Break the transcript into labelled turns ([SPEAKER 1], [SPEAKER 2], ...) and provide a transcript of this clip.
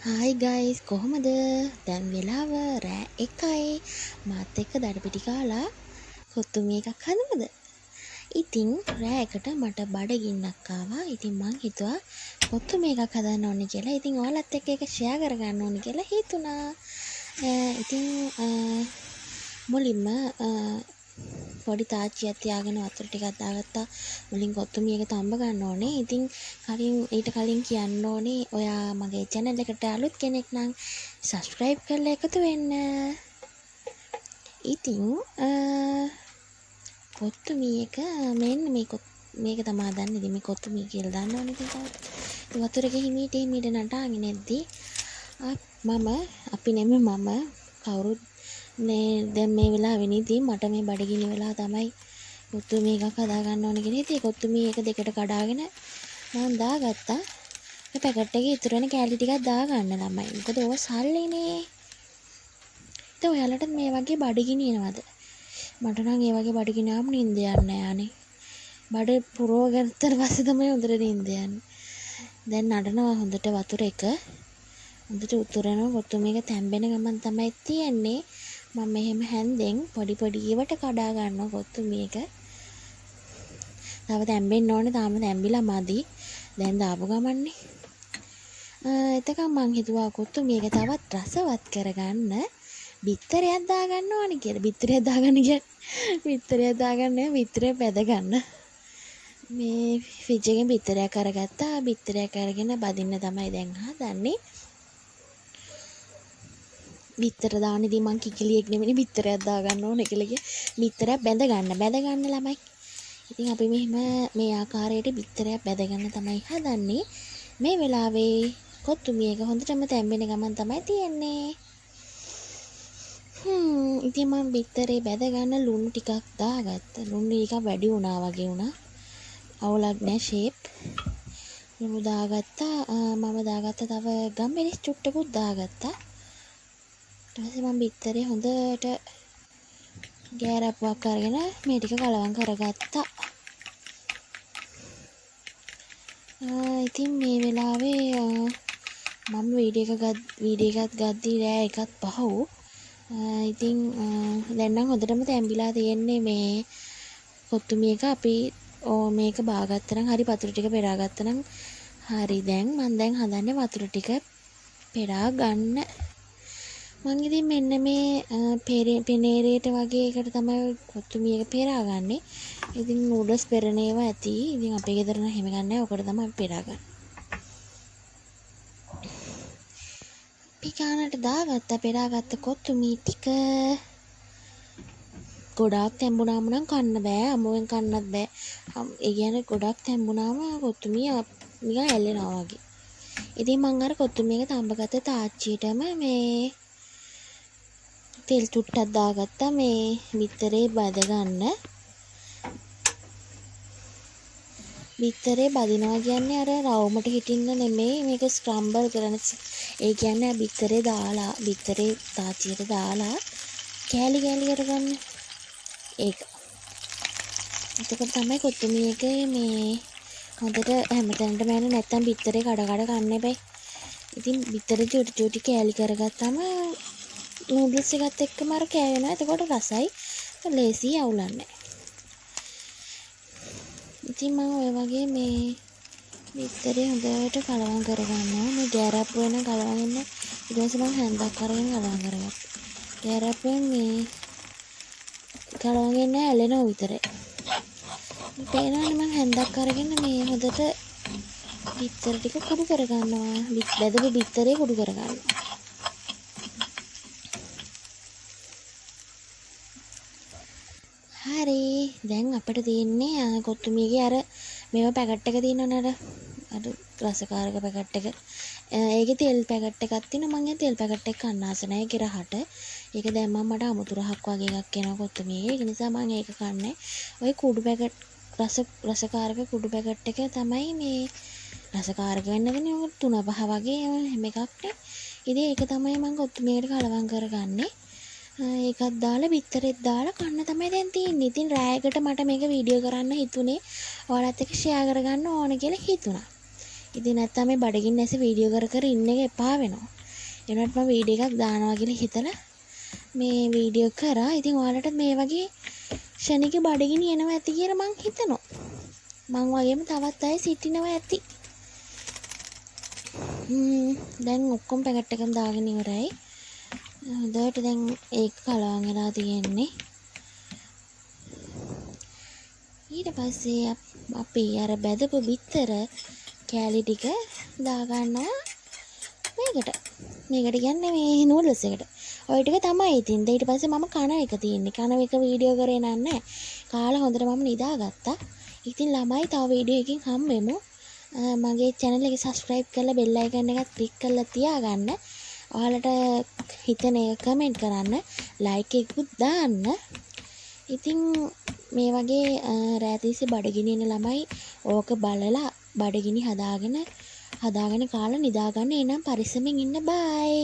[SPEAKER 1] Hi guys කොහොමද දැන් වෙලාව රෑ 1යි මාත් එක්ක දඩපිටි කාලා කොත්තුමි එකක් හදමුද? ඉතින් රෑ 1ට මට බඩගින්නක් ආවා. ඉතින් මං හිතුවා කොත්තුමි එකක් හදන්න ඕනේ කියලා. ඉතින් ඔයාලත් එක්ක ඒක ෂෙයා කරගන්න ඕනේ කියලා හිතුණා. ඉතින් මුලින්ම පොඩි තාච්චියක් තියාගෙන වතුර ටිකක් දාගත්තා. මුලින් කොත්තුමි එක තඹ ගන්න ඕනේ. ඉතින් ඊට කලින් කියන්න ඕනේ ඔයා මගේ channel එකට අලුත් කෙනෙක් නම් subscribe කරලා එකතු වෙන්න. ඉතින් කොත්තුමි එක මෙන්න මේක තමයි දන්නේ. ඉතින් මේ කොත්තුමි කියලා දන්න ඕනේ ඉතින් වතුර එක හිමීට නටාගෙන එද්දි මම කවුරුත් දැන් මේ වෙලාවෙනිදී මට මේ බඩගිනි වෙලා තමයි කොත්තුමි එකක් හදාගන්න ඕනේ කියලා. ඉතින් කොත්තුමි එක දෙකට කඩාගෙන මම දාගත්තා. මේ පැකට් එකේ ඉතුරු වෙන කෑලි ටිකක් දාගන්න ළමයි. මොකද ඕක සල්ලිනේ. ඉතින් ඔයාලට මේ වගේ බඩගිනි එනවද? මට නම් ඒ වගේ බඩගිනි ආවම නිින්ද යන්නේ නැහැ. බඩ පුරවගත්තට පස්සේ තමයි හොඳට නිින්ද යන්නේ. දැන් නඩනවා හොඳට වතුර එක. හොඳට උතුරනවා කොත්තුමි එක තැම්බෙන ගමන් තමයි තියෙන්නේ. මම මෙහෙම හැන්දෙන් පොඩි ඒවට කඩා ගන්නවා කොත්තුමි එක. තව තැම්බෙන්න ඕනේ. තාම තැම්බිලා මදි. දැන් දාපු ගමන්නේ. එතකම් මං හිතුවා කොත්තුමි එක තවත් රසවත් කරගන්න බිත්තරයක් දාගන්න ඕනේ කියලා. බිත්තරයක් දාගන්න කියන්නේ බිත්තරයක් දාගන්න බිත්තරය බැද ගන්න. මේ ෆ්‍රිජ් එකෙන් බිත්තරයක් අරගත්තා. බිත්තරයක් අරගෙන බදින්න තමයි දැන් හදන්නේ. බිත්තර දාන්න ඉතින් මං කිකිලියෙක් නෙමෙයි බිත්තරයක් දාගන්න ඕනේ කියලා කිය. බිත්තරයක් බැද ගන්න ළමයි. ඉතින් අපි මෙහෙම මේ ආකාරයට බිත්තරයක් බැදගන්න තමයි හදන්නේ. මේ වෙලාවේ කොත්තුමි එක හොඳටම තැම්බෙන ගමන් තමයි තියෙන්නේ. ඉතින් මම බිත්තරේ බැදගන්න ලුණු ටිකක් දාගත්තා. ලුණු ටිකක් වැඩි වුණා වගේ වුණා. අවුලක් නැහැ ෂේප්. ලුණු දාගත්තා. මම දාගත්තා තව ගම්මිරිස් චුට්ටකුත් දාගත්තා. ඊට පස්සේ මම බිත්තරේ හොඳට ගෑරප්පුවක් අරගෙන මේ ටික කලවම් කරගත්තා. ඉතින් මේ වෙලාවේ මම වීඩියෝ එකක් ගද්දී රෑ 1:05. ඉතින් දැන් නම් හොඳටම තැම්බිලා තියෙන්නේ මේ කොත්තුමි එක. අපි මේක බාගත්තා නම් හරි වතුර ටික පෙරා ගත්තා නම් හරි. දැන් මම හදන්නේ වතුර ටික පෙරා ගන්න. මං ඉතින් මෙන්න මේ පෙනේරේට වගේ එකට තමයි කොත්තුමි එක පෙරාගන්නේ. ඉතින් නූඩල්ස් පෙරන ඒවා ඇති. ඉතින් අපේ ගෙදර නම් එහෙම ගන්නෑ. ඔකට තමයි පෙරාගන්නේ. අපි ගානට දාගත්තා පෙරාගත්ත කොත්තුමි ටික. ගොඩාක් තැඹුණාම නම් කන්න බෑ. අමුවෙන් කන්නත් බෑ. ඒ කියන්නේ ගොඩාක් තැඹුණාම කොත්තුමි නිකන් ඇල්ලෙනවා වගේ. ඉතින් මං අර කොත්තුමි එක තඹගත්ත තාච්චියටම මේ තෙල් චුට්ටක් දාගත්තා මේ බිත්තරේ බැද ගන්න. බිත්තරේ බදිනවා කියන්නේ අර රවුමට හිටින්න නෙමෙයි මේක ස්ක්‍රම්බල් කරන. ඒ කියන්නේ බිත්තරේ තාච්චියට දාලා කෑලි කරගන්න. ඒක. එතකොට තමයි කොත්තුමි එකේ මේ හොඳට හැමතැනටම යන්නේ. නැත්තම් බිත්තරේ කඩ කන්න එපා. ඉතින් බිත්තරේ චුටි කෑලි කරගත්තාම නූඩල්ස් එකත් එක්කම අර කෑවෙනවා. එතකොට රසයි. ලේසි අවුලන්නේ. ඉතින් මම ඔය වගේ මේ බිත්තරේ හොඳට කලවම් කරගන්නවා. මේ ගෑරප්පු වෙන කලවම් වෙන ඊට පස්සේ මම හැන්දක් අරගෙන කලවම් කරගත්තා. ගෑරප්පුවෙන් මේ කලවම් වෙන්නේ ඇලෙනවා විතරයි. පේනවනේ මම හැන්දක් අරගෙන මේ හොඳට බිත්තර ටික කුඩු කරගන්නවා. බැදපු බිත්තරේ කුඩු කරගන්නවා. හරි. දැන් අපිට තියෙන්නේ කොත්තුමිගේ අර මේව පැකට් එක තියෙනවනේ අර රසකාරක පැකට් එක. ඒකේ තෙල් පැකට් එකක් තියෙනවා. මම ඒ තෙල් පැකට් එක කන්න ආස නැහැ කිරහට. ඒක දැම්මම මට අමුතු රහක් වගේ එකක් එනවා කොත්තුමිගේ. ඒක නිසා මම ඒක කන්නේ. ඔය කුඩු පැකට් රසකාරක කුඩු පැකට් එක තමයි මේ රසකාරක වෙන්න දෙන්නේ. ඔය 3-5 වගේ එහෙම එකක් නේ. ඉතින් ඒක තමයි මම කොත්තුමියට කලවම් කරගන්නේ. ඒකත් දාලා බිත්තරෙත් දාලා කන්න තමයි දැන් තියෙන්නේ. ඉතින් රෑයකට මට මේක වීඩියෝ කරන්න හිතුනේ ඔයාලත් එක්ක ෂෙයා කරගන්න ඕන කියලා හිතුණා. ඉතින් නැත්තම් මේ බඩගින්න ඇස වීඩියෝ කර ඉන්න එක එපා වෙනවා. ඒනට මම වීඩියෝ එකක් දානවා කියලා හිතලා මේ වීඩියෝ කරා. ඉතින් ඔයාලට මේ වගේ ෂණික බඩගිනි එනවා ඇති කියලා මං හිතනවා. මං වගේම තවත් අය සිටිනවා ඇති. දැන් ඔක්කොම පැකට් එකම දාගෙන ඉවරයි. හොඳට දැන් ඒක කලවම් වෙලා තියෙන්නේ. ඊට පස්සේ අපි අර බැදපු බිත්තර කෑලි ටික දාගන්නවා මේකට. මේකට කියන්නේ මේ නූඩල්ස් එකට. ඔය ටික තමයි ඉතින්. ඊට පස්සේ මම කන එක තියෙන්නේ. කන එක වීඩියෝ කරේ නෑ. කාලා හොඳට මම නිදාගත්තා. ඉතින් ළමයි තව වීඩියෝ එකකින් හම්බෙමු. මගේ channel එක subscribe කරලා bell icon එකත් click කරලා තියාගන්න. ඔයාලට හිතෙන එක comment කරන්න. like එකකුත් දාන්න. ඉතින් මේ වගේ රෑතිසි බඩගිනි එන ළමයි ඕක බලලා බඩගිනි හදාගෙන කාලා නිදාගන්න. එනම් පරිස්සමෙන් ඉන්න. බයි.